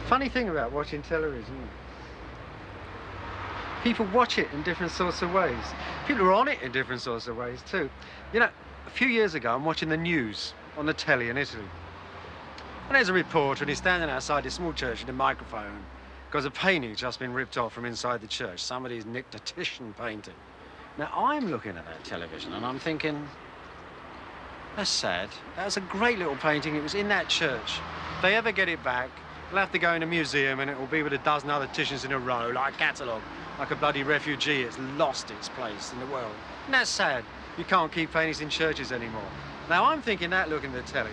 Funny thing about watching television, people watch it in different sorts of ways. People are on it in different sorts of ways too. You know, a few years ago, I'm watching the news on the telly in Italy. And there's a reporter, and he's standing outside this small church with a microphone because a painting's just been ripped off from inside the church. Somebody's nicked a Titian painting. Now, I'm looking at that television, and I'm thinking, that's sad. That was a great little painting. It was in that church. If they ever get it back, they'll have to go in a museum, and it will be with a dozen other Titians in a row, like a catalogue, like a bloody refugee. It's lost its place in the world. And that's sad. You can't keep paintings in churches anymore. Now, I'm thinking that looking at the telly.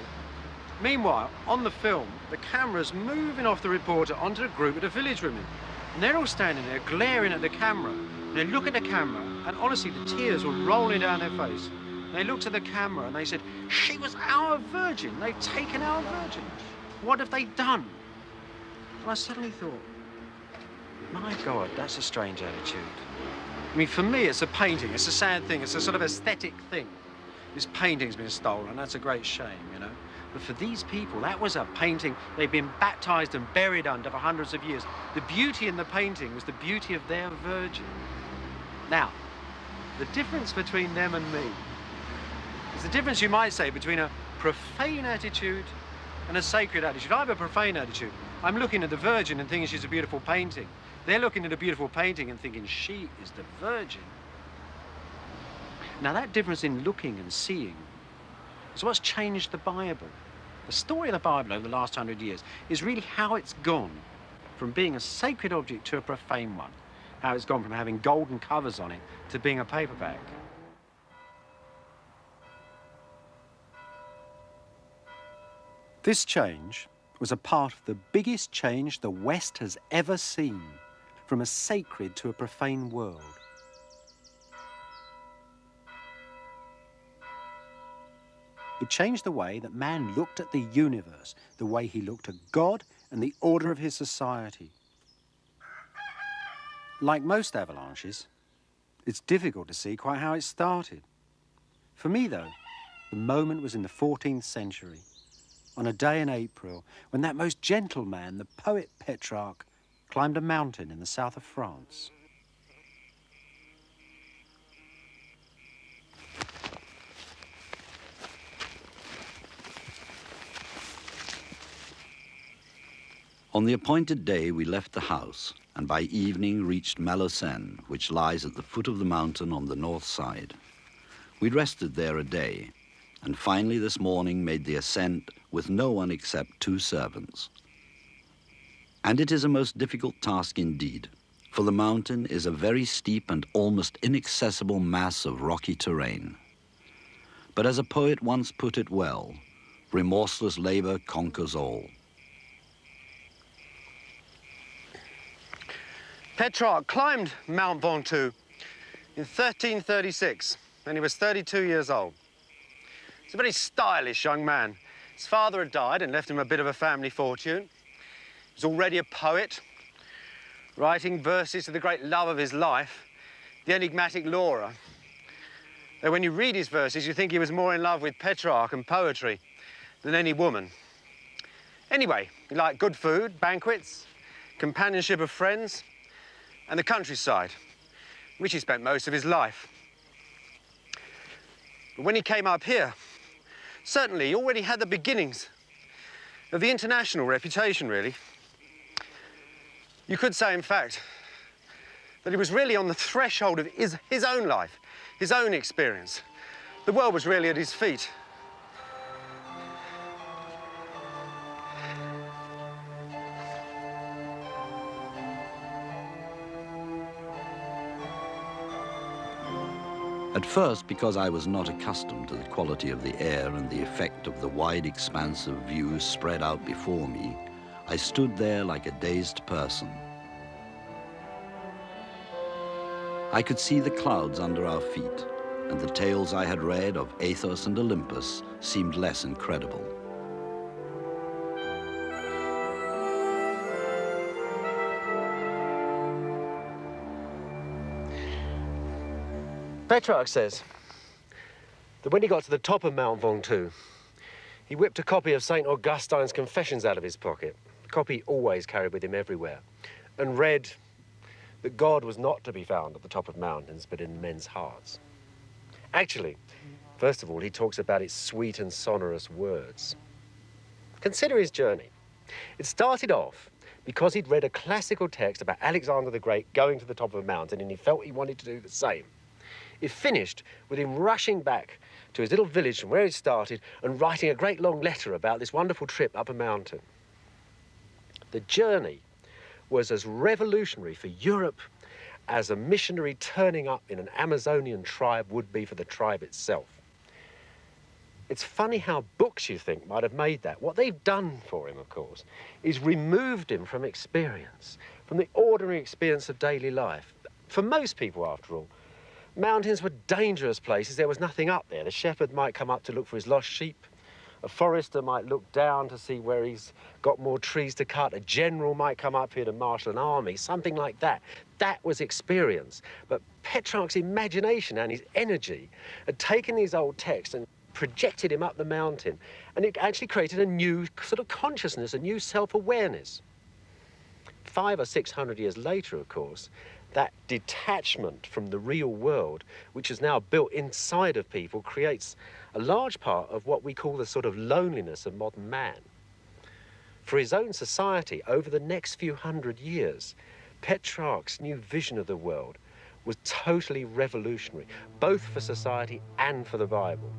Meanwhile, on the film, the camera's moving off the reporter onto a group of the village women. And they're all standing there glaring at the camera. And they look at the camera, and honestly, the tears were rolling down their face. And they looked at the camera and they said, she was our virgin. They've taken our virgin. What have they done? And I suddenly thought, my God, that's a strange attitude. I mean, for me, it's a painting. It's a sad thing. It's a sort of aesthetic thing. This painting's been stolen. That's a great shame, you know. But for these people, that was a painting they've been baptized and buried under for hundreds of years. The beauty in the painting was the beauty of their virgin. Now, the difference between them and me is the difference, you might say, between a profane attitude and a sacred attitude. I have a profane attitude. I'm looking at the Virgin and thinking she's a beautiful painting. They're looking at a beautiful painting and thinking she is the Virgin. Now, that difference in looking and seeing is what's changed the Bible. The story of the Bible over the last 100 years is really how it's gone from being a sacred object to a profane one. How it's gone from having golden covers on it to being a paperback. This change was a part of the biggest change the West has ever seen, from a sacred to a profane world. It changed the way that man looked at the universe, the way he looked at God and the order of his society. Like most avalanches, it's difficult to see quite how it started. For me, though, the moment was in the 14th century, on a day in April, when that most gentle man, the poet Petrarch, climbed a mountain in the south of France. On the appointed day, we left the house, and by evening reached Malocène, which lies at the foot of the mountain on the north side. We rested there a day, and finally this morning made the ascent with no one except 2 servants. And it is a most difficult task indeed, for the mountain is a very steep and almost inaccessible mass of rocky terrain. But as a poet once put it well, remorseless labor conquers all. Petrarch climbed Mount Ventoux in 1336, and he was 32 years old. He's a very stylish young man. His father had died and left him a bit of a family fortune. He was already a poet, writing verses to the great love of his life, the enigmatic Laura. Though when you read his verses, you think he was more in love with Petrarch and poetry than any woman. Anyway, he liked good food, banquets, companionship of friends, and the countryside, which he spent most of his life. But when he came up here, certainly he already had the beginnings of the international reputation, really. You could say, in fact, that he was really on the threshold of his own life, his own experience. The world was really at his feet. At first, because I was not accustomed to the quality of the air and the effect of the wide expanse of view spread out before me, I stood there like a dazed person. I could see the clouds under our feet, and the tales I had read of Athos and Olympus seemed less incredible. Petrarch says that when he got to the top of Mount Ventoux, he whipped a copy of St. Augustine's Confessions out of his pocket. copy always carried with him everywhere, and read that God was not to be found at the top of mountains, but in men's hearts. Actually, first of all, he talks about its sweet and sonorous words. Consider his journey. It started off because he'd read a classical text about Alexander the Great going to the top of a mountain, and he felt he wanted to do the same. It finished with him rushing back to his little village from where he started and writing a great long letter about this wonderful trip up a mountain. The journey was as revolutionary for Europe as a missionary turning up in an Amazonian tribe would be for the tribe itself. It's funny how books, you think, might have made that. What they've done for him, of course, is removed him from experience, from the ordinary experience of daily life. For most people, after all, mountains were dangerous places. There was nothing up there. The shepherd might come up to look for his lost sheep. A forester might look down to see where he's got more trees to cut. A general might come up here to marshal an army, something like that. That was experience. But Petrarch's imagination and his energy had taken these old texts and projected him up the mountain, and it actually created a new sort of consciousness, a new self-awareness. 500 or 600 years later, of course, that detachment from the real world, which is now built inside of people, creates a large part of what we call the sort of loneliness of modern man. For his own society, over the next few hundred years, Petrarch's new vision of the world was totally revolutionary, both for society and for the Bible.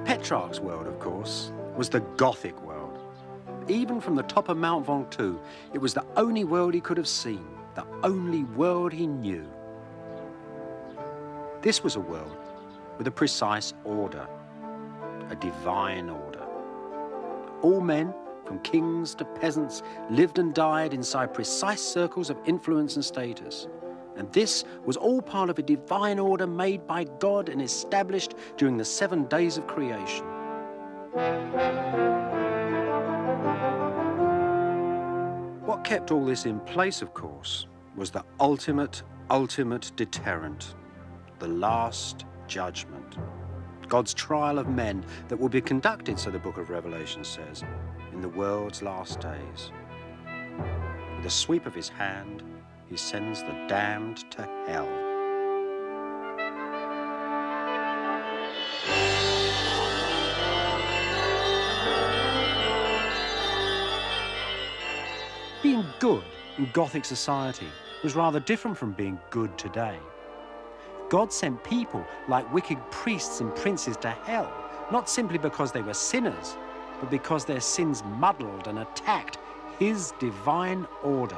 Petrarch's world, of course, was the Gothic world. Even from the top of Mount Ventoux, it was the only world he could have seen, the only world he knew. This was a world with a precise order, a divine order. All men, from kings to peasants, lived and died inside precise circles of influence and status. And this was all part of a divine order made by God and established during the 7 days of creation. What kept all this in place, of course, was the ultimate deterrent, the last judgment. God's trial of men that will be conducted, so the book of Revelation says, in the world's last days. With a sweep of his hand, he sends the damned to hell. Being good in Gothic society was rather different from being good today. God sent people like wicked priests and princes to hell, not simply because they were sinners, but because their sins muddled and attacked his divine order.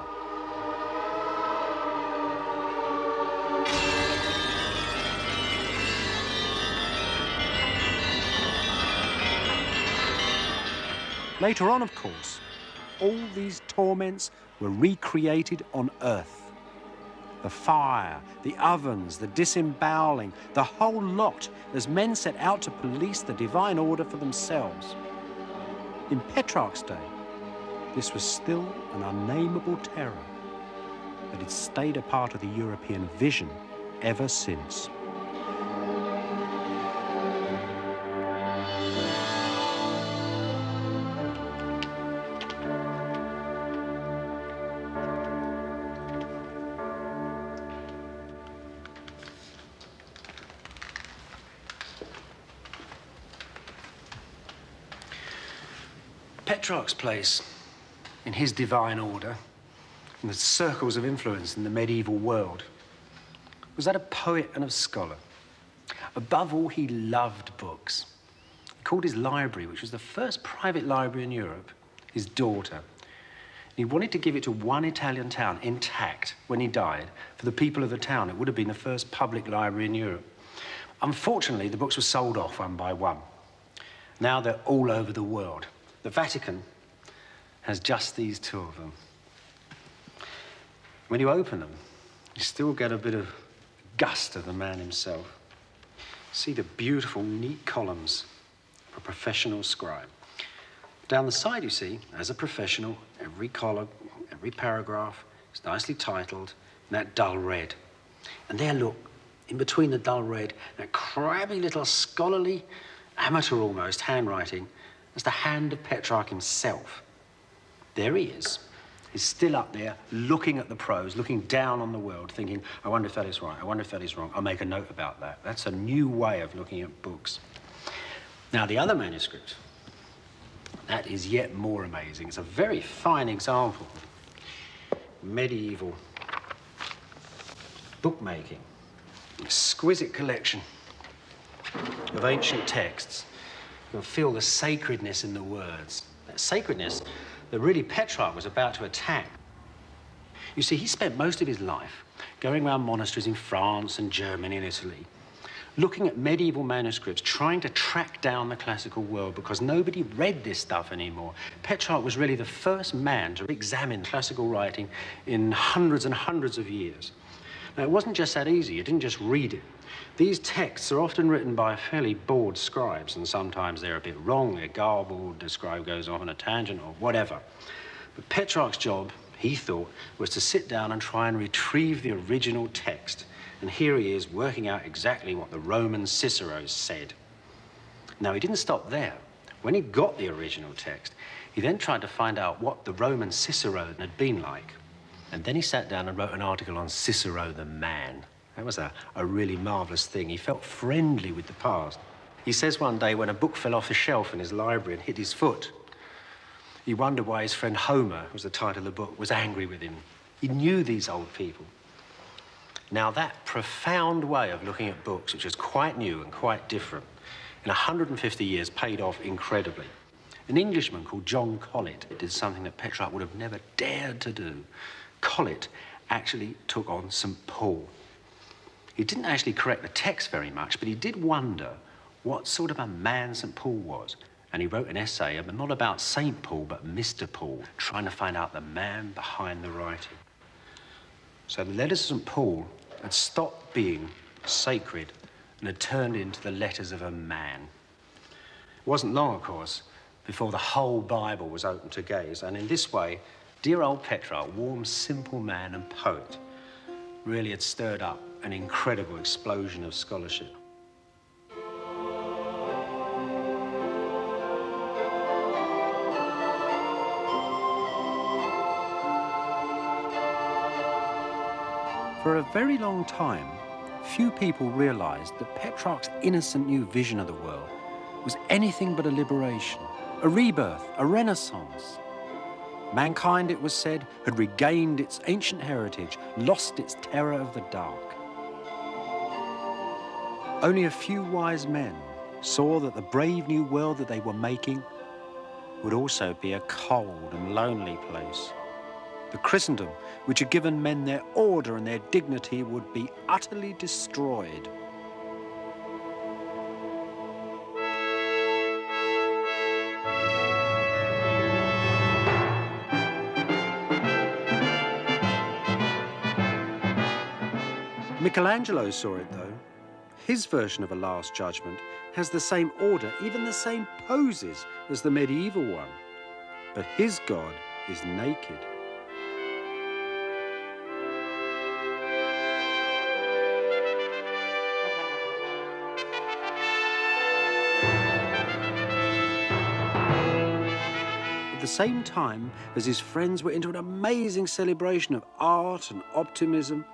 Later on, of course, all these torments were recreated on earth. The fire, the ovens, the disemboweling, the whole lot, as men set out to police the divine order for themselves. In Petrarch's day, this was still an unnameable terror, but it's stayed a part of the European vision ever since. Petrarch's place in his divine order, in the circles of influence in the medieval world, was that of poet and of scholar. Above all, he loved books. He called his library, which was the first private library in Europe, his daughter. He wanted to give it to one Italian town intact when he died for the people of the town. It would have been the first public library in Europe. Unfortunately, the books were sold off one by one. Now they're all over the world. The Vatican has just these 2 of them. When you open them, you still get a bit of gust of the man himself. See the beautiful, neat columns of a professional scribe. Down the side, you see, as a professional, every column, every paragraph is nicely titled in that dull red. And there, look, in between the dull red, that crabby little scholarly, amateur almost, handwriting, was the hand of Petrarch himself. There he is. He's still up there, looking at the prose, looking down on the world, thinking, I wonder if that is right, I wonder if that is wrong. I'll make a note about that. That's a new way of looking at books. Now, the other manuscript, that is yet more amazing. It's a very fine example of medieval bookmaking. Exquisite collection of ancient texts. You'll feel the sacredness in the words. That sacredness that really Petrarch was about to attack. You see, he spent most of his life going around monasteries in France and Germany and Italy, looking at medieval manuscripts, trying to track down the classical world because nobody read this stuff anymore. Petrarch was really the first man to examine classical writing in hundreds and hundreds of years. Now, it wasn't just that easy. You didn't just read it. These texts are often written by fairly bored scribes, and sometimes they're a bit wrong, they're garbled, the scribe goes off on a tangent or whatever. But Petrarch's job, he thought, was to sit down and try and retrieve the original text. And here he is working out exactly what the Roman Cicero said. Now, he didn't stop there. When he got the original text, he then tried to find out what the Roman Cicero had been like. And then he sat down and wrote an article on Cicero the man. That was a really marvellous thing. He felt friendly with the past. He says one day when a book fell off a shelf in his library and hit his foot, he wondered why his friend Homer, was the title of the book, was angry with him. He knew these old people. Now, that profound way of looking at books, which was quite new and quite different, in 150 years paid off incredibly. An Englishman called John Colet did something that Petrarch would have never dared to do. Colet actually took on St. Paul. He didn't actually correct the text very much, but he did wonder what sort of a man St. Paul was. And he wrote an essay, not about St. Paul, but Mr. Paul, trying to find out the man behind the writing. So the letters of St. Paul had stopped being sacred and had turned into the letters of a man. It wasn't long, of course, before the whole Bible was open to gaze. And in this way, dear old Petrarch, warm, simple man and poet, really had stirred up an incredible explosion of scholarship. For a very long time, few people realized that Petrarch's innocent new vision of the world was anything but a liberation, a rebirth, a renaissance. Mankind, it was said, had regained its ancient heritage, lost its terror of the dark. Only a few wise men saw that the brave new world that they were making would also be a cold and lonely place. The Christendom, which had given men their order and their dignity, would be utterly destroyed. Michelangelo saw it, though. His version of a Last Judgment has the same order, even the same poses as the medieval one. But his God is naked. At the same time as his friends were into an amazing celebration of art and optimism,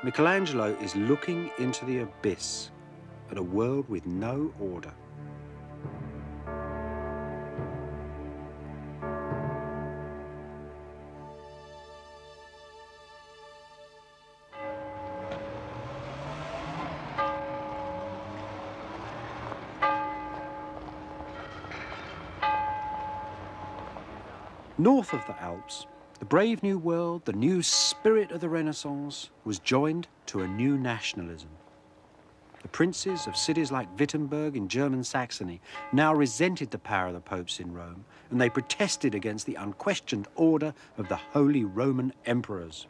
Michelangelo is looking into the abyss at a world with no order. North of the Alps, the brave new world, the new spirit of the Renaissance, was joined to a new nationalism. The princes of cities like Wittenberg in German Saxony now resented the power of the popes in Rome, and they protested against the unquestioned order of the Holy Roman Emperors.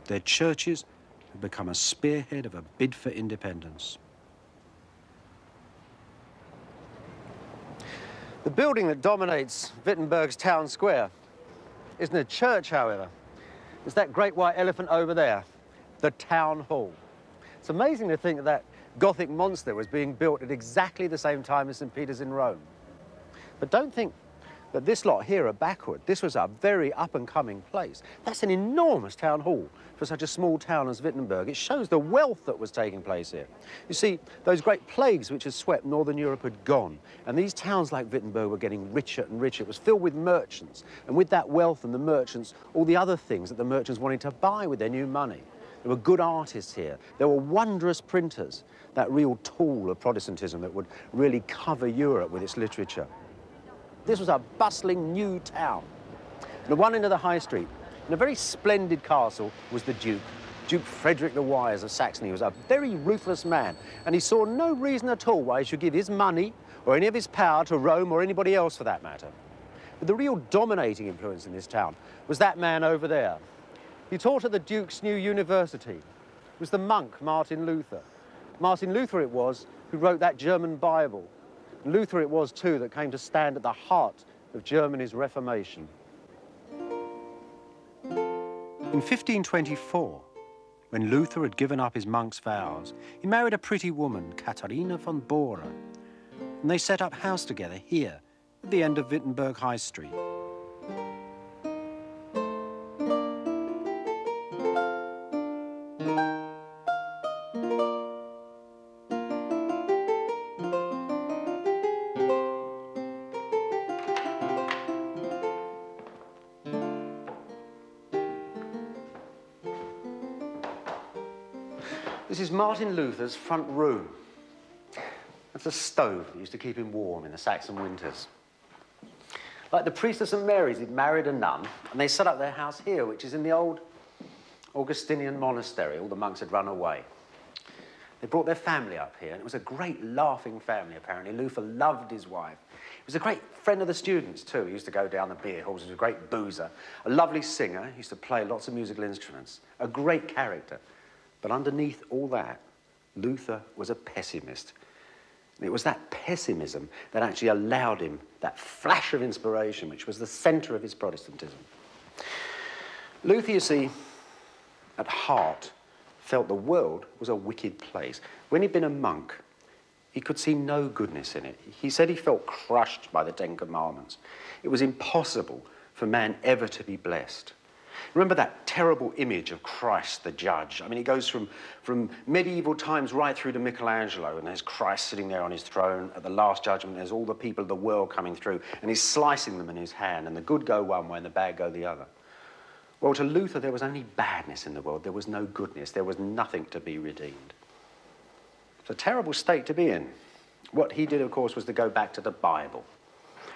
Their churches had become a spearhead of a bid for independence. The building that dominates Wittenberg's town square isn't a church, however. It's that great white elephant over there, the town hall. It's amazing to think that that Gothic monster was being built at exactly the same time as St. Peter's in Rome. But don't think that this lot here are backward. This was a very up-and-coming place. That's an enormous town hall for such a small town as Wittenberg. It shows the wealth that was taking place here. You see, those great plagues which had swept northern Europe had gone, and these towns like Wittenberg were getting richer and richer. It was filled with merchants, and with that wealth and the merchants, all the other things that the merchants wanted to buy with their new money. There were good artists here. There were wondrous printers, that real tool of Protestantism that would really cover Europe with its literature. This was a bustling new town. And at one end of the high street, in a very splendid castle, was the Duke. Duke Frederick the Wise of Saxony. He was a very ruthless man, and he saw no reason at all why he should give his money or any of his power to Rome or anybody else for that matter. But the real dominating influence in this town was that man over there. He taught at the Duke's new university. It was the monk Martin Luther. Martin Luther it was who wrote that German Bible. Luther it was, too, that came to stand at the heart of Germany's Reformation. In 1524, when Luther had given up his monk's vows, he married a pretty woman, Katharina von Bora, and they set up house together here, at the end of Wittenberg High Street. This is Martin Luther's front room. That's a stove that used to keep him warm in the Saxon winters. Like the priest of St. Mary's, he'd married a nun, and they set up their house here, which is in the old Augustinian monastery. All the monks had run away. They brought their family up here, and it was a great laughing family, apparently. Luther loved his wife. He was a great friend of the students, too. He used to go down the beer halls. He was a great boozer, a lovely singer. He used to play lots of musical instruments, a great character. But underneath all that, Luther was a pessimist. And it was that pessimism that actually allowed him that flash of inspiration, which was the centre of his Protestantism. Luther, you see, at heart, felt the world was a wicked place. When he'd been a monk, he could see no goodness in it. He said he felt crushed by the Ten Commandments. It was impossible for man ever to be blessed. Remember that terrible image of Christ, the judge? I mean, it goes from medieval times right through to Michelangelo, and there's Christ sitting there on his throne. At the Last Judgment, there's all the people of the world coming through, and he's slicing them in his hand, and the good go one way and the bad go the other. Well, to Luther, there was only badness in the world. There was no goodness. There was nothing to be redeemed. It's a terrible state to be in. What he did, of course, was to go back to the Bible.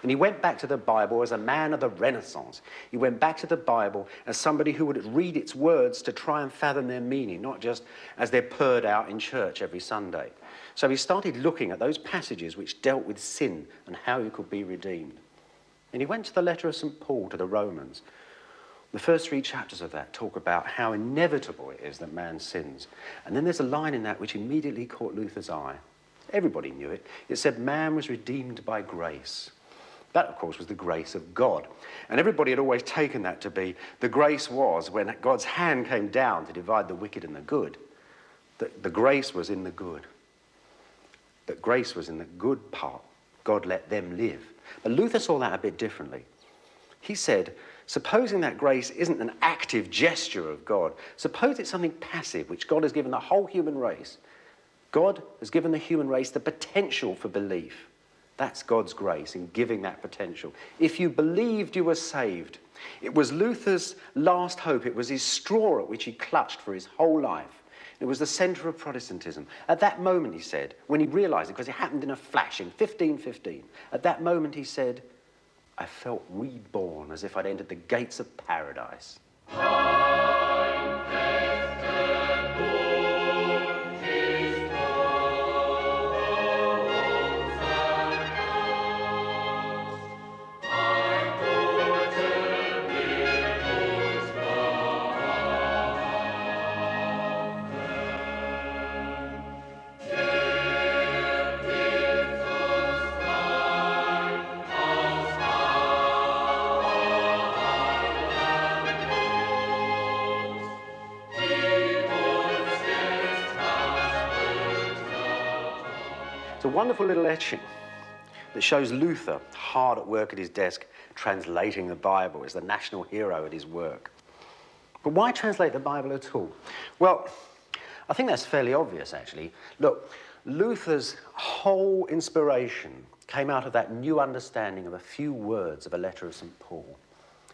And he went back to the Bible as a man of the Renaissance. He went back to the Bible as somebody who would read its words to try and fathom their meaning, not just as they're purred out in church every Sunday. So he started looking at those passages which dealt with sin and how you could be redeemed. And he went to the letter of St. Paul to the Romans. The first 3 chapters of that talk about how inevitable it is that man sins. And then there's a line in that which immediately caught Luther's eye. Everybody knew it. It said man was redeemed by grace. That, of course, was the grace of God. And everybody had always taken that to be the grace was when God's hand came down to divide the wicked and the good. That the grace was in the good. That grace was in the good part. God let them live. But Luther saw that a bit differently. He said, supposing that grace isn't an active gesture of God, suppose it's something passive which God has given the whole human race. God has given the human race the potential for belief. That's God's grace in giving that potential. If you believed, you were saved. It was Luther's last hope. It was his straw at which he clutched for his whole life. It was the centre of Protestantism. At that moment, he said, when he realised it, because it happened in a flash in 1515, at that moment he said, I felt reborn as if I'd entered the gates of paradise. It's a wonderful little etching that shows Luther hard at work at his desk, translating the Bible as the national hero at his work. But why translate the Bible at all? Well, I think that's fairly obvious, actually. Look, Luther's whole inspiration came out of that new understanding of a few words of a letter of St. Paul.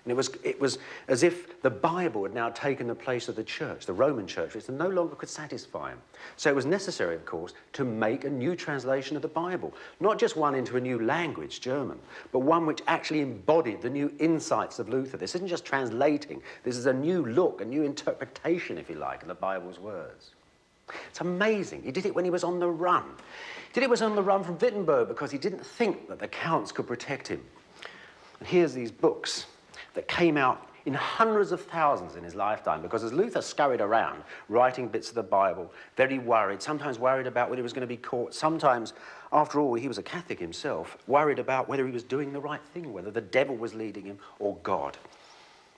And it was as if the Bible had now taken the place of the church, the Roman church, which no longer could satisfy him. So it was necessary, of course, to make a new translation of the Bible. Not just one into a new language, German, but one which actually embodied the new insights of Luther. This isn't just translating. This is a new look, a new interpretation, if you like, of the Bible's words. It's amazing. He did it when he was on the run. He did it when he was on the run from Wittenberg because he didn't think that the counts could protect him. And here's these books that came out in hundreds of thousands in his lifetime, because as Luther scurried around writing bits of the Bible, very worried, sometimes worried about whether he was going to be caught, sometimes, after all, he was a Catholic himself, worried about whether he was doing the right thing, whether the devil was leading him or God.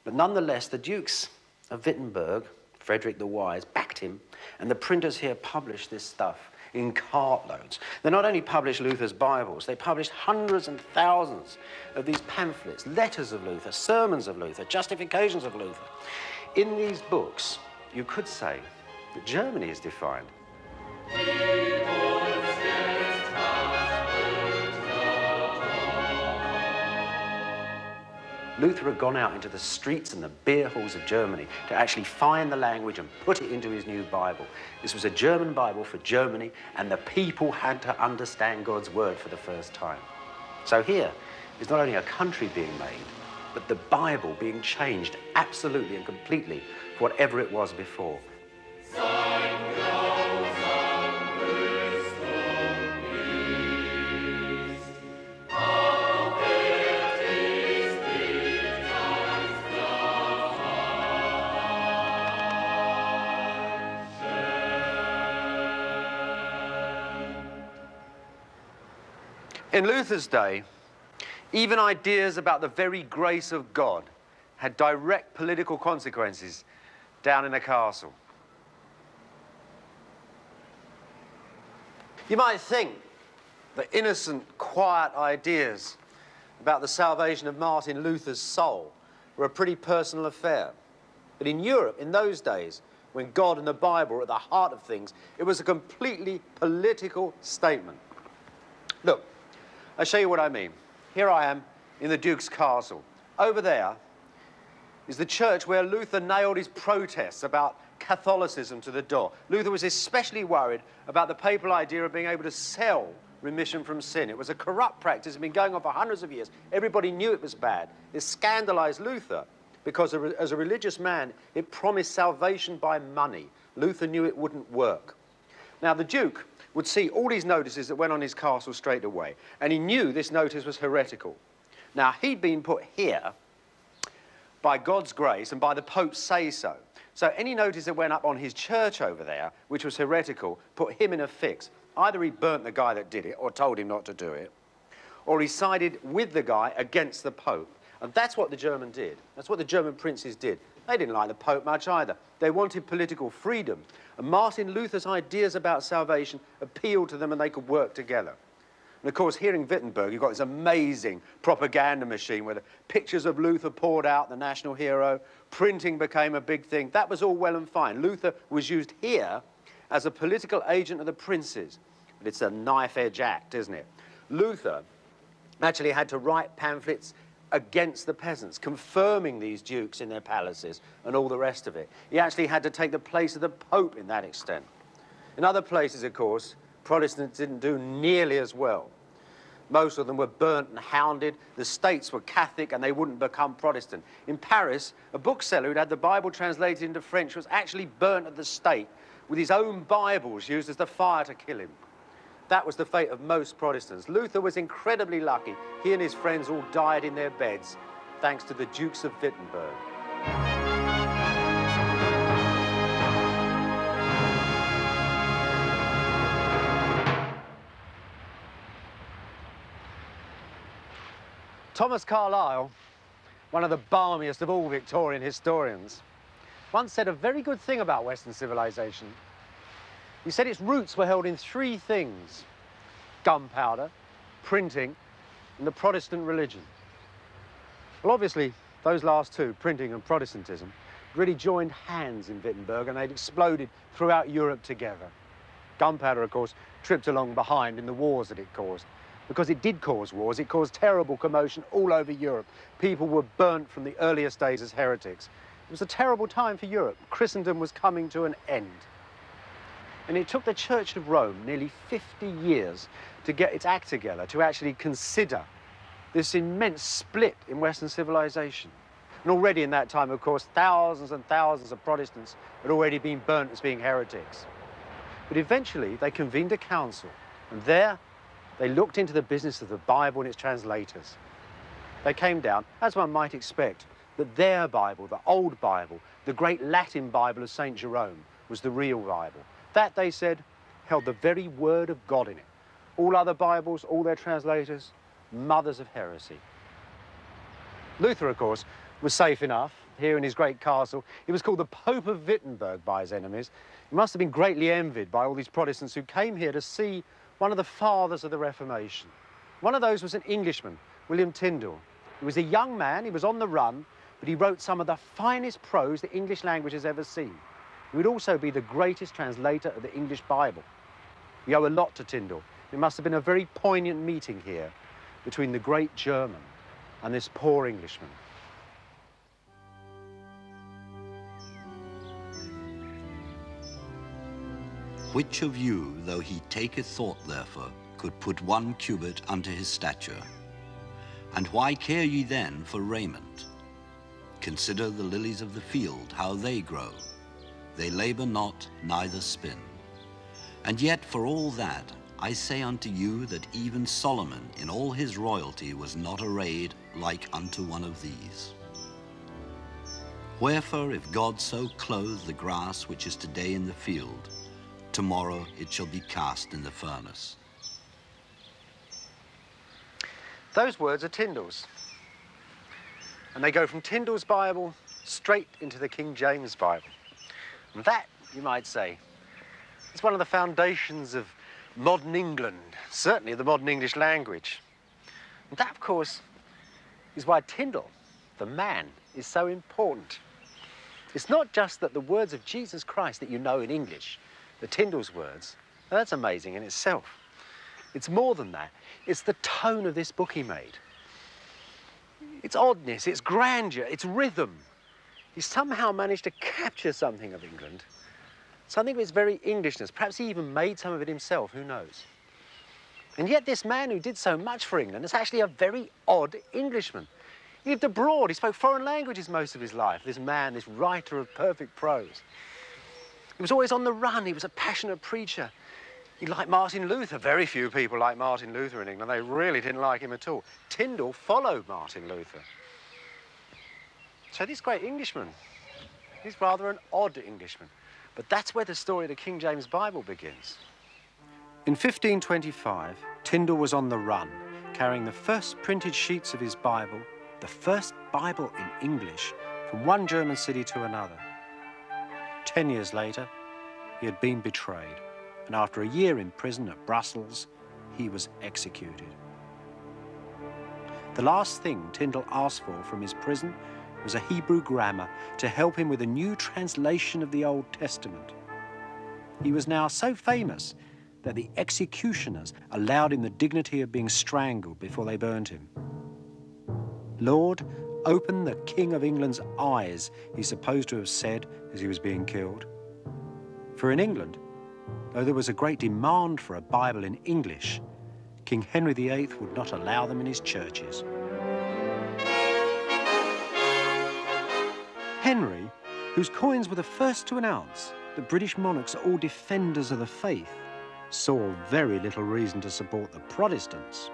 But nonetheless, the Dukes of Wittenberg, Frederick the Wise, backed him, and the printers here published this stuff in cartloads. They not only published Luther's Bibles, they published hundreds and thousands of these pamphlets, letters of Luther, sermons of Luther, justifications of Luther. In these books, you could say that Germany is defined. Luther had gone out into the streets and the beer halls of Germany to actually find the language and put it into his new Bible. This was a German Bible for Germany, and the people had to understand God's word for the first time. So here is not only a country being made, but the Bible being changed absolutely and completely for whatever it was before. In Luther's day, even ideas about the very grace of God had direct political consequences down in a castle. You might think that innocent, quiet ideas about the salvation of Martin Luther's soul were a pretty personal affair. But in Europe, in those days, when God and the Bible were at the heart of things, it was a completely political statement. Look, I'll show you what I mean. Here I am in the Duke's castle. Over there is the church where Luther nailed his protests about Catholicism to the door. Luther was especially worried about the papal idea of being able to sell remission from sin. It was a corrupt practice. It had been going on for hundreds of years. Everybody knew it was bad. It scandalized Luther because as a religious man, it promised salvation by money. Luther knew it wouldn't work. Now, the Duke would see all these notices that went on his castle straight away, and he knew this notice was heretical. Now, he'd been put here by God's grace and by the Pope's say-so. So any notice that went up on his church over there, which was heretical, put him in a fix. Either he burnt the guy that did it or told him not to do it, or he sided with the guy against the Pope. And that's what the German did. That's what the German princes did. They didn't like the Pope much either. They wanted political freedom. And Martin Luther's ideas about salvation appealed to them, and they could work together. And of course, here in Wittenberg, you've got this amazing propaganda machine where the pictures of Luther poured out, the national hero. Printing became a big thing. That was all well and fine. Luther was used here as a political agent of the princes. But it's a knife-edge act, isn't it? Luther actually had to write pamphlets against the peasants, confirming these dukes in their palaces and all the rest of it. He actually had to take the place of the Pope in that extent. In other places, of course, Protestants didn't do nearly as well. Most of them were burnt and hounded. The states were Catholic and they wouldn't become Protestant. In Paris, a bookseller who'd had the Bible translated into French was actually burnt at the stake with his own Bibles used as the fire to kill him. That was the fate of most Protestants. Luther was incredibly lucky. He and his friends all died in their beds, thanks to the Dukes of Wittenberg. Thomas Carlyle, one of the balmiest of all Victorian historians, once said a very good thing about Western civilization. He said its roots were held in three things: gunpowder, printing, and the Protestant religion. Well, obviously, those last two, printing and Protestantism, really joined hands in Wittenberg, and they'd exploded throughout Europe together. Gunpowder, of course, tripped along behind in the wars that it caused. Because it did cause wars, it caused terrible commotion all over Europe. People were burnt from the earliest days as heretics. It was a terrible time for Europe. Christendom was coming to an end. And it took the Church of Rome nearly 50 years to get its act together, to actually consider this immense split in Western civilization. And already in that time, of course, thousands and thousands of Protestants had already been burnt as being heretics. But eventually, they convened a council, and there they looked into the business of the Bible and its translators. They came down, as one might expect, that their Bible, the old Bible, the great Latin Bible of St. Jerome, was the real Bible. That, they said, held the very word of God in it. All other Bibles, all their translators, mothers of heresy. Luther, of course, was safe enough here in his great castle. He was called the Pope of Wittenberg by his enemies. He must have been greatly envied by all these Protestants who came here to see one of the fathers of the Reformation. One of those was an Englishman, William Tyndale. He was a young man, he was on the run, but he wrote some of the finest prose the English language has ever seen. He would also be the greatest translator of the English Bible. We owe a lot to Tyndale. It must have been a very poignant meeting here between the great German and this poor Englishman. Which of you, though he taketh thought therefore, could put 1 cubit unto his stature? And why care ye then for raiment? Consider the lilies of the field, how they grow. They labor not, neither spin. And yet for all that, I say unto you that even Solomon in all his royalty was not arrayed like unto one of these. Wherefore, if God so clothe the grass which is today in the field, tomorrow it shall be cast in the furnace. Those words are Tyndale's. And they go from Tyndale's Bible straight into the King James Bible. And that, you might say, is one of the foundations of modern England, certainly the modern English language. And that, of course, is why Tyndale, the man, is so important. It's not just that the words of Jesus Christ that you know in English, the Tyndale's words, now that's amazing in itself. It's more than that. It's the tone of this book he made. Its oddness, its grandeur, its rhythm. He somehow managed to capture something of England, something of its very Englishness. Perhaps he even made some of it himself, who knows? And yet this man who did so much for England is actually a very odd Englishman. He lived abroad, he spoke foreign languages most of his life, this man, this writer of perfect prose. He was always on the run, he was a passionate preacher. He liked Martin Luther. Very few people like Martin Luther in England. They really didn't like him at all. Tyndale followed Martin Luther. So this great Englishman, he's rather an odd Englishman. But that's where the story of the King James Bible begins. In 1525, Tyndale was on the run, carrying the first printed sheets of his Bible, the first Bible in English, from one German city to another. 10 years later, he had been betrayed, and after a year in prison at Brussels, he was executed. The last thing Tyndale asked for from his prison was a Hebrew grammar to help him with a new translation of the Old Testament. He was now so famous that the executioners allowed him the dignity of being strangled before they burned him. "Lord, open the King of England's eyes," he's supposed to have said as he was being killed. For in England, though there was a great demand for a Bible in English, King Henry VIII would not allow them in his churches. Henry, whose coins were the first to announce that British monarchs are all defenders of the faith, saw very little reason to support the Protestants.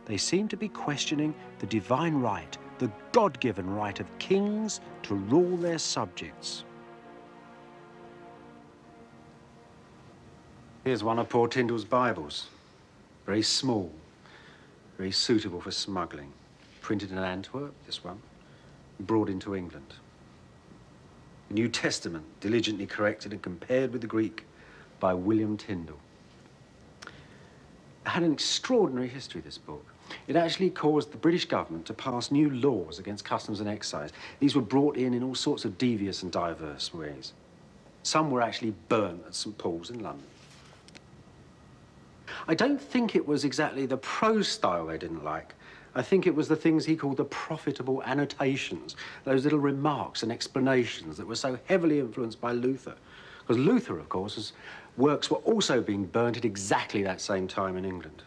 They seemed to be questioning the divine right, the God-given right of kings to rule their subjects. Here's one of poor Tyndale's Bibles. Very small, very suitable for smuggling. Printed in Antwerp, this one, brought into England. The New Testament, diligently corrected and compared with the Greek by William Tyndale. had an extraordinary history, this book. It actually caused the British government to pass new laws against customs and excise. These were brought in all sorts of devious and diverse ways. Some were actually burnt at St. Paul's in London. I don't think it was exactly the prose style they didn't like. I think it was the things he called the profitable annotations, those little remarks and explanations that were so heavily influenced by Luther. Because Luther, of course, his works were also being burnt at exactly that same time in England.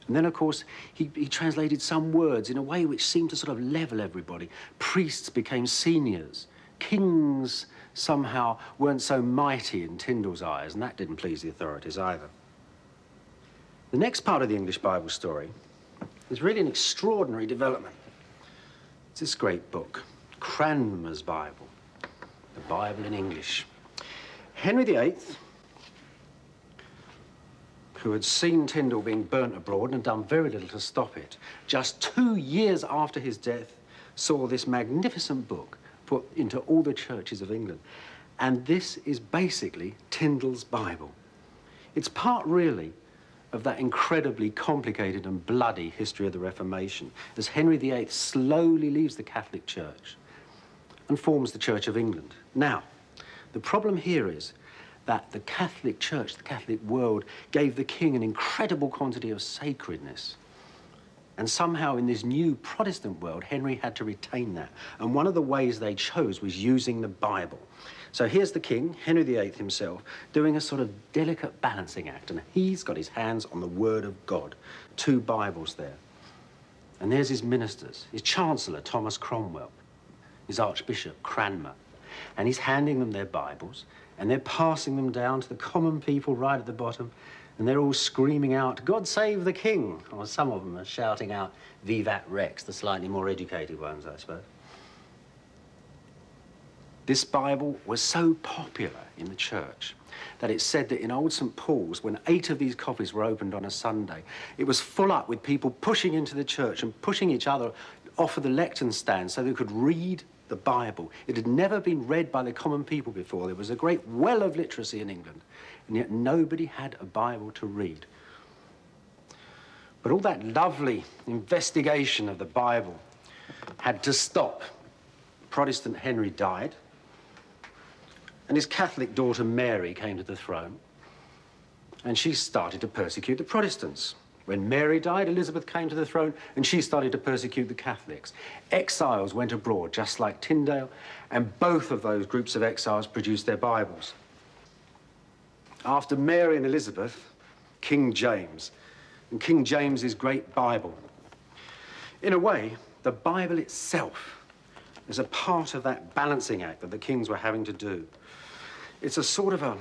And then, of course, he translated some words in a way which seemed to sort of level everybody. Priests became seniors. Kings somehow weren't so mighty in Tyndall's eyes, and that didn't please the authorities either. The next part of the English Bible story is really an extraordinary development. It's this great book, Cranmer's Bible, the Bible in English. Henry VIII, who had seen Tyndall being burnt abroad and had done very little to stop it, just 2 years after his death, saw this magnificent book put into all the churches of England. And this is basically Tyndall's Bible. It's part, really, of that incredibly complicated and bloody history of the Reformation, as Henry VIII slowly leaves the Catholic Church and forms the Church of England. Now, the problem here is that the Catholic Church, the Catholic world, gave the king an incredible quantity of sacredness. And somehow in this new Protestant world, Henry had to retain that. And one of the ways they chose was using the Bible. So here's the king, Henry VIII himself, doing a sort of delicate balancing act, and he's got his hands on the Word of God. 2 Bibles there. And there's his ministers, his Chancellor, Thomas Cromwell, his Archbishop, Cranmer. And he's handing them their Bibles, and they're passing them down to the common people right at the bottom, and they're all screaming out, "God save the king!" Or some of them are shouting out, "Vivat Rex," the slightly more educated ones, I suppose. This Bible was so popular in the church that it said that in Old St. Paul's, when 8 of these copies were opened on a Sunday, it was full up with people pushing into the church and pushing each other off of the lectern stand so they could read the Bible. It had never been read by the common people before. There was a great well of literacy in England, and yet nobody had a Bible to read. But all that lovely investigation of the Bible had to stop. Protestant Henry died, and his Catholic daughter Mary came to the throne, and she started to persecute the Protestants. When Mary died, Elizabeth came to the throne, and she started to persecute the Catholics. Exiles went abroad, just like Tyndale, and both of those groups of exiles produced their Bibles. After Mary and Elizabeth, King James, and King James's great Bible. In a way, the Bible itself is a part of that balancing act that the kings were having to do. It's a sort of a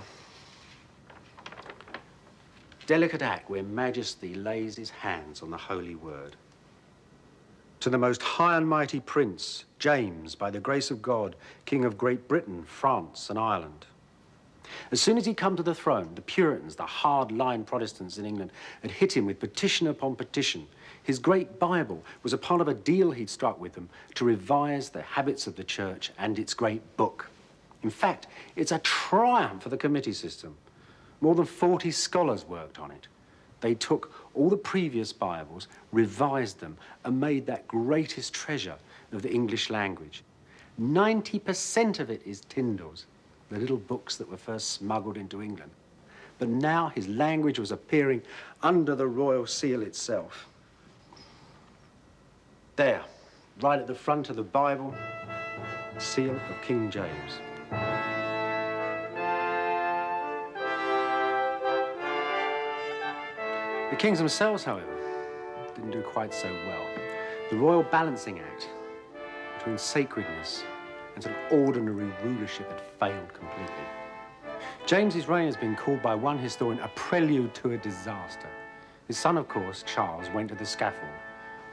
delicate act where Majesty lays his hands on the holy word. To the most high and mighty Prince, James, by the grace of God, King of Great Britain, France, and Ireland. As soon as he come to the throne, the Puritans, the hard-line Protestants in England, had hit him with petition upon petition. His great Bible was a part of a deal he'd struck with them to revise the habits of the church and its great book. In fact, it's a triumph for the committee system. More than 40 scholars worked on it. They took all the previous Bibles, revised them, and made that greatest treasure of the English language. 90% of it is Tyndall's, the little books that were first smuggled into England. But now his language was appearing under the royal seal itself. There, right at the front of the Bible, seal of King James. The kings themselves, however, didn't do quite so well. The royal balancing act between sacredness and sort of ordinary rulership had failed completely. James's reign has been called by one historian a prelude to a disaster. His son, of course, Charles, went to the scaffold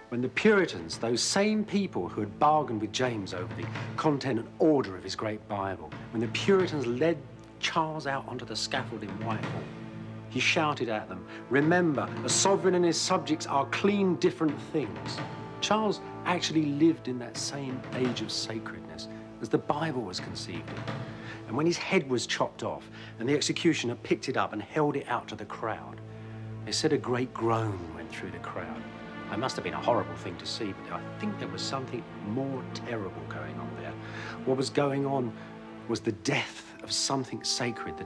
when the Puritans, those same people who had bargained with James over the content and order of his great Bible, when the Puritans led Charles out onto the scaffold in Whitehall, he shouted at them, "Remember, a sovereign and his subjects are clean different things." Charles actually lived in that same age of sacredness as the Bible was conceived in. And when his head was chopped off and the executioner picked it up and held it out to the crowd, They said a great groan went through the crowd. It must have been a horrible thing to see, but I think there was something more terrible going on there. What was going on was the death of something sacred, the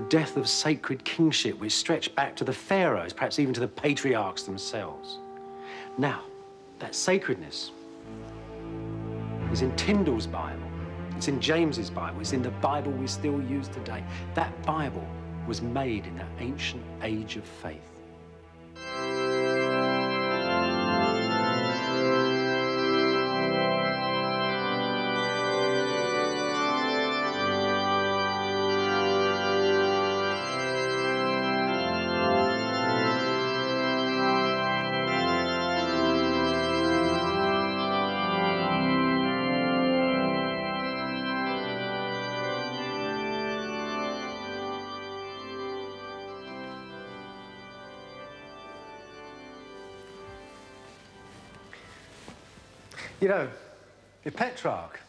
death of sacred kingship, which stretched back to the pharaohs, perhaps even to the patriarchs themselves. Now, that sacredness is in Tyndall's Bible, it's in James's Bible, it's in the Bible we still use today. That Bible was made in that ancient age of faith. You know, if Petrarch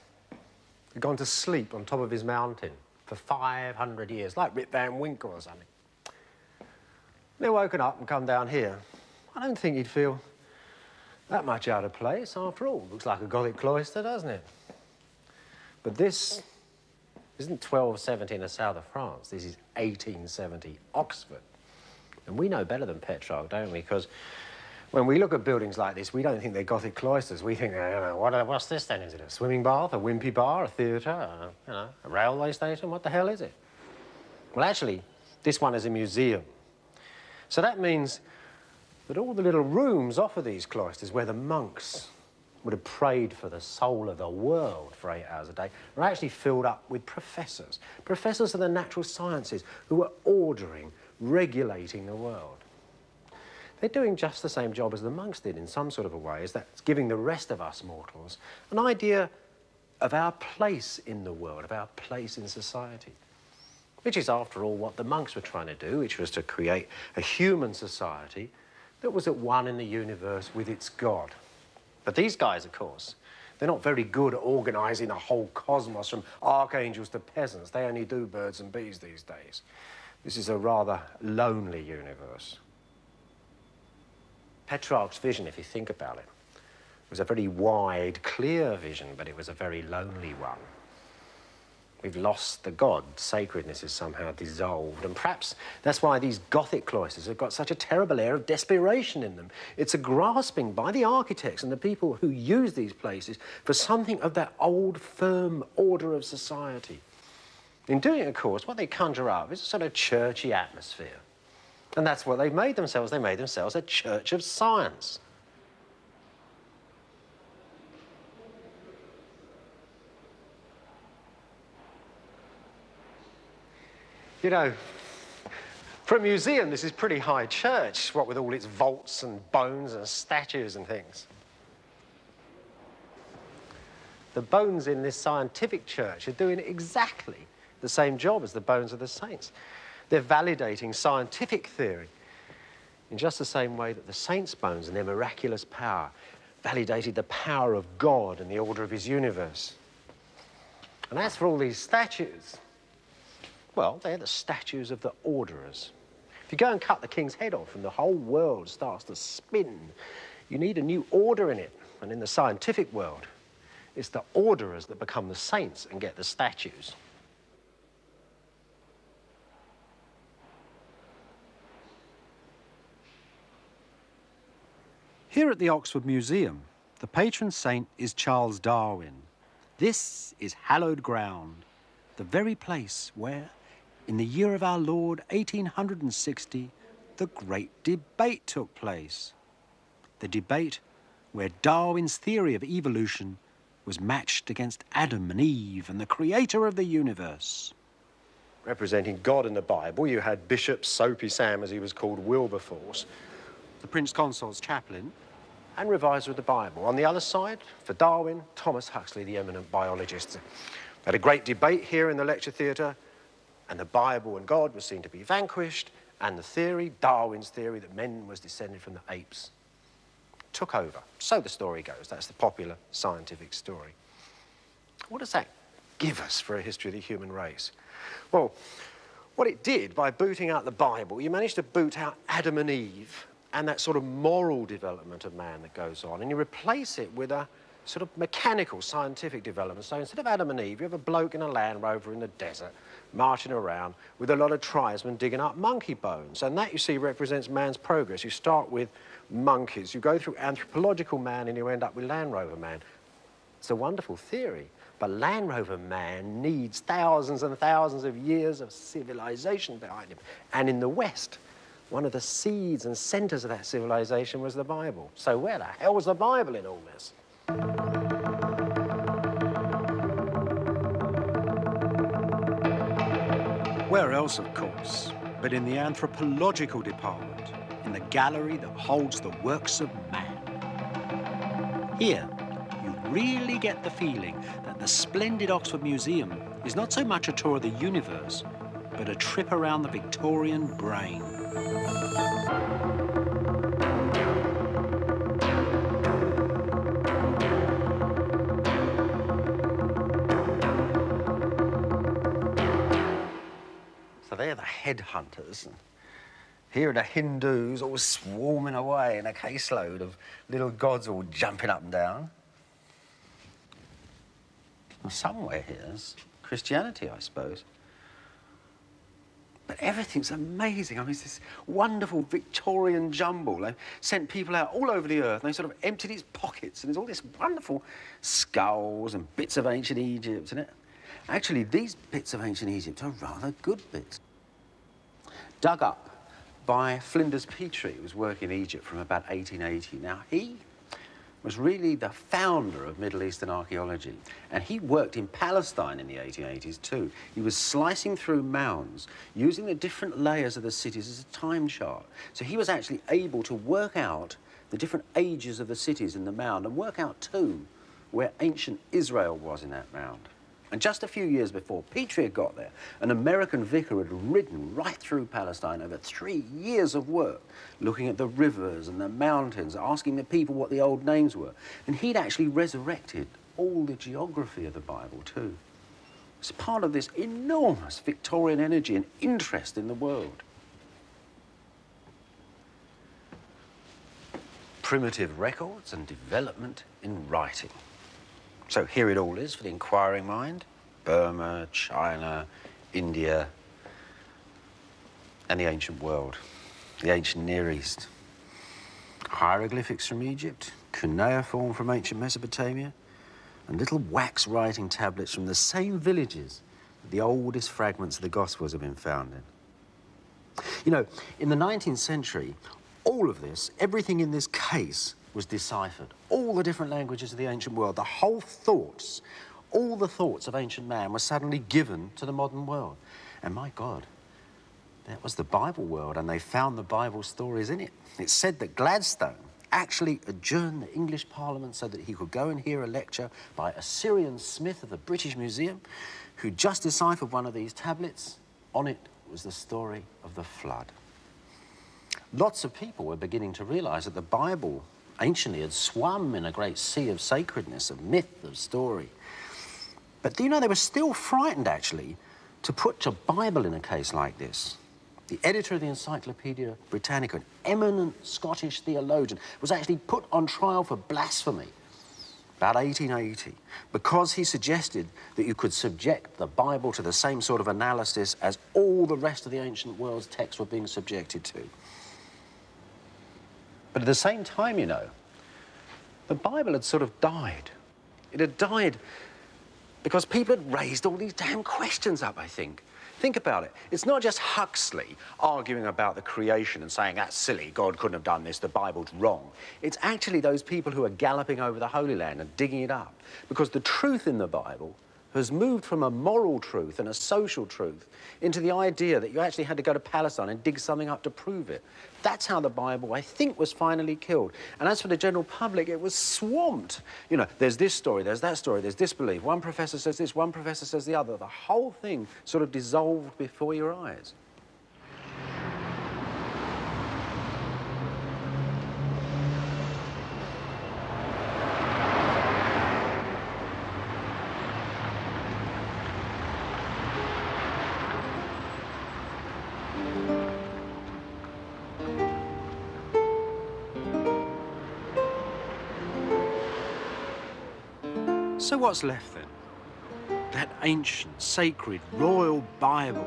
had gone to sleep on top of his mountain for 500 years, like Rip Van Winkle or something, then woken up and come down here, I don't think he'd feel that much out of place after all. Looks like a Gothic cloister, doesn't it? But this isn't 1270 in the south of France. This is 1870 Oxford. And we know better than Petrarch, don't we? Because when we look at buildings like this, we don't think they're Gothic cloisters. We think, what's this then? Is it a swimming bath, a wimpy bar, a theatre, a railway station? What the hell is it? Well, actually, this one is a museum. So that means that all the little rooms off of these cloisters where the monks would have prayed for the soul of the world for 8 hours a day are actually filled up with professors. Professors of the natural sciences who are ordering, regulating the world. They're doing just the same job as the monks did in some sort of a way, is that's giving the rest of us mortals an idea of our place in the world, of our place in society. Which is, after all, what the monks were trying to do, which was to create a human society that was at one in the universe with its God. But these guys, of course, they're not very good at organising a whole cosmos from archangels to peasants. They only do birds and bees these days. This is a rather lonely universe. Petrarch's vision, if you think about it, was a very wide, clear vision, but it was a very lonely one. We've lost the God. Sacredness is somehow dissolved. And perhaps that's why these Gothic cloisters have got such a terrible air of desperation in them. It's a grasping by the architects and the people who use these places for something of that old, firm order of society. In doing it, of course, what they conjure up is a sort of churchy atmosphere. And that's what they've made themselves. They made themselves a church of science. You know, for a museum, this is pretty high church, what with all its vaults and bones and statues and things. The bones in this scientific church are doing exactly the same job as the bones of the saints. They're validating scientific theory in just the same way that the saints' bones and their miraculous power validated the power of God and the order of his universe. And as for all these statues, well, they're the statues of the orderers. If you go and cut the king's head off and the whole world starts to spin, you need a new order in it. And in the scientific world, it's the orderers that become the saints and get the statues. Here at the Oxford Museum, the patron saint is Charles Darwin. This is hallowed ground, the very place where, in the year of our Lord, 1860, the great debate took place. The debate where Darwin's theory of evolution was matched against Adam and Eve and the creator of the universe. Representing God in the Bible, you had Bishop Soapy Sam, as he was called, Wilberforce, The Prince Consort's chaplain. and reviser of the Bible. On the other side, for Darwin, Thomas Huxley, the eminent biologist. Had a great debate here in the lecture theatre, and the Bible and God were seen to be vanquished, and the theory, Darwin's theory, that men was descended from the apes, took over. So the story goes. That's the popular scientific story. What does that give us for a history of the human race? Well, What it did, by booting out the Bible, you managed to boot out Adam and Eve and that sort of moral development of man that goes on, and you replace it with a sort of mechanical, scientific development. So instead of Adam and Eve, you have a bloke in a Land Rover in the desert, marching around with a lot of tribesmen digging up monkey bones. And that, you see, represents man's progress. You start with monkeys, you go through anthropological man, and you end up with Land Rover man. It's a wonderful theory, but Land Rover man needs thousands and thousands of years of civilization behind him. And in the West, one of the seeds and centers of that civilization was the Bible. So where the hell was the Bible in all this? Where else, of course, but in the anthropological department, in the gallery that holds the works of man. Here, you really get the feeling that the splendid Oxford Museum is not so much a tour of the universe, but a trip around the Victorian brain. So they're the headhunters. And here are the Hindus all swarming away in a caseload of little gods all jumping up and down. Well, somewhere here's Christianity, I suppose. But everything's amazing. I mean, it's this wonderful Victorian jumble. They've sent people out all over the earth, and they sort of emptied its pockets, and there's all this wonderful skulls and bits of ancient Egypt in it. Actually, these bits of ancient Egypt are rather good bits. Dug up by Flinders Petrie, who was working in Egypt from about 1880. Now, he was really the founder of Middle Eastern archaeology, and he worked in Palestine in the 1880s too. He was slicing through mounds, using the different layers of the cities as a time chart. So he was actually able to work out the different ages of the cities in the mound, and work out too where ancient Israel was in that mound. And just a few years before Petrie had got there, an American vicar had ridden right through Palestine over 3 years of work, looking at the rivers and the mountains, asking the people what the old names were. And he'd actually resurrected all the geography of the Bible too. It's part of this enormous Victorian energy and interest in the world. Primitive records and development in writing. So here it all is for the inquiring mind. Burma, China, India, and the ancient world, the ancient Near East. Hieroglyphics from Egypt, cuneiform from ancient Mesopotamia, and little wax writing tablets from the same villages that the oldest fragments of the Gospels have been found in. You know, in the 19th century, all of this, everything in this case, was deciphered. All the different languages of the ancient world, the whole thoughts, all the thoughts of ancient man were suddenly given to the modern world. And my God, that was the Bible world, and they found the Bible stories in it. It said that Gladstone actually adjourned the English Parliament so that he could go and hear a lecture by a Syrian Smith of the British Museum, who just deciphered one of these tablets. On it was the story of the flood. Lots of people were beginning to realize that the Bible anciently had swum in a great sea of sacredness, of myth, of story. But do you know, they were still frightened, actually, to put a Bible in a case like this. The editor of the Encyclopedia Britannica, an eminent Scottish theologian, was actually put on trial for blasphemy about 1880, because he suggested that you could subject the Bible to the same sort of analysis as all the rest of the ancient world's texts were being subjected to. But at the same time, you know, the Bible had sort of died. It had died because people had raised all these damn questions up, I think. Think about it. It's not just Huxley arguing about the creation and saying, that's silly, God couldn't have done this, the Bible's wrong. It's actually those people who are galloping over the Holy Land and digging it up. Because the truth in the Bible has moved from a moral truth and a social truth into the idea that you actually had to go to Palestine and dig something up to prove it. That's how the Bible, I think, was finally killed. And as for the general public, it was swamped. You know, there's this story, there's that story, there's disbelief. One professor says this, one professor says the other. The whole thing sort of dissolved before your eyes. So what's left then? That ancient, sacred, royal Bible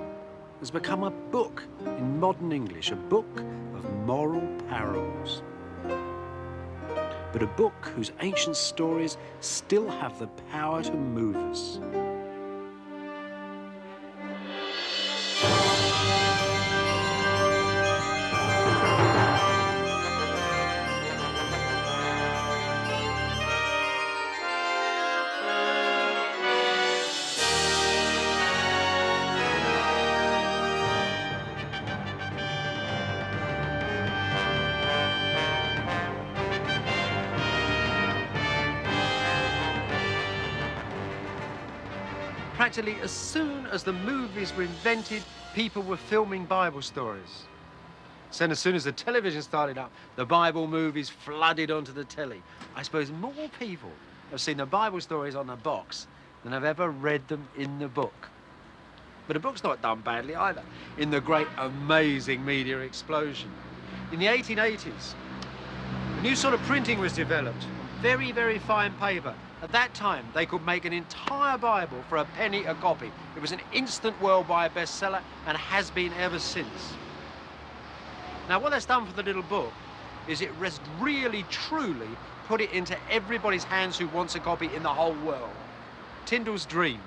has become a book in modern English, a book of moral parables. But a book whose ancient stories still have the power to move us. Practically as soon as the movies were invented, people were filming Bible stories. So as soon as the television started up, the Bible movies flooded onto the telly. I suppose more people have seen the Bible stories on the box than have ever read them in the book. But the book's not done badly either, in the great, amazing media explosion. In the 1880s, a new sort of printing was developed on very, very fine paper. At that time, they could make an entire Bible for a penny a copy. It was an instant worldwide bestseller and has been ever since. Now, what that's done for the little book is it has really, truly put it into everybody's hands who wants a copy in the whole world. Tyndall's dream,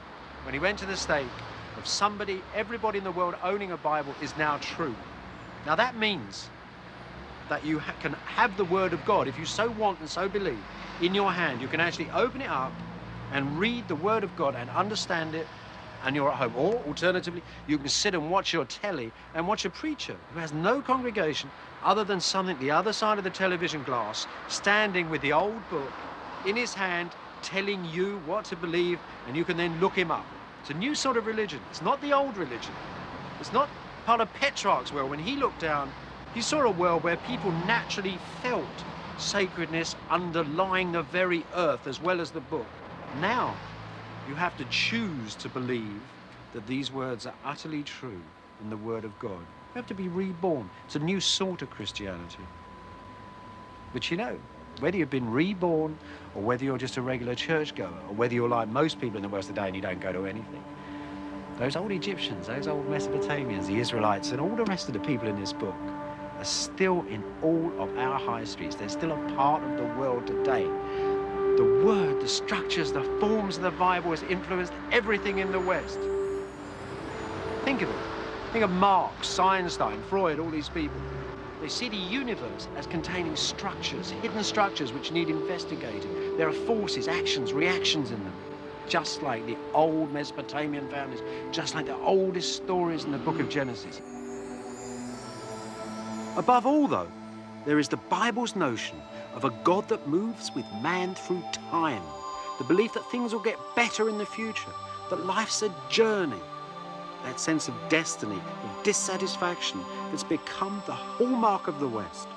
when he went to the stake, of everybody in the world owning a Bible is now true. Now, that means that you can have the Word of God, if you so want and so believe, in your hand. You can actually open it up and read the Word of God and understand it, and you're at home. Or, alternatively, you can sit and watch your telly and watch a preacher who has no congregation other than something the other side of the television glass, standing with the old book in his hand, telling you what to believe, and you can then look him up. It's a new sort of religion. It's not the old religion. It's not part of Petrarch's world. When he looked down, he saw a world where people naturally felt sacredness underlying the very earth as well as the book. Now, you have to choose to believe that these words are utterly true in the Word of God. You have to be reborn. It's a new sort of Christianity. But you know, whether you've been reborn or whether you're just a regular churchgoer or whether you're like most people in the West today and you don't go to anything, those old Egyptians, those old Mesopotamians, the Israelites, and all the rest of the people in this book are still in all of our high streets. They're still a part of the world today. The word, the structures, the forms of the Bible has influenced everything in the West. Think of it. Think of Marx, Einstein, Freud, all these people. They see the universe as containing structures, hidden structures which need investigating. There are forces, actions, reactions in them. Just like the old Mesopotamian families, just like the oldest stories in the book of Genesis. Above all, though, there is the Bible's notion of a God that moves with man through time. The belief that things will get better in the future, that life's a journey. That sense of destiny, of dissatisfaction that's become the hallmark of the West.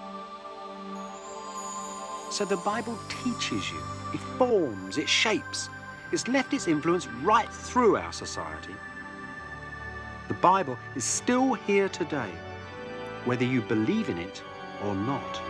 So the Bible teaches you, it forms, it shapes. It's left its influence right through our society. The Bible is still here today, whether you believe in it or not.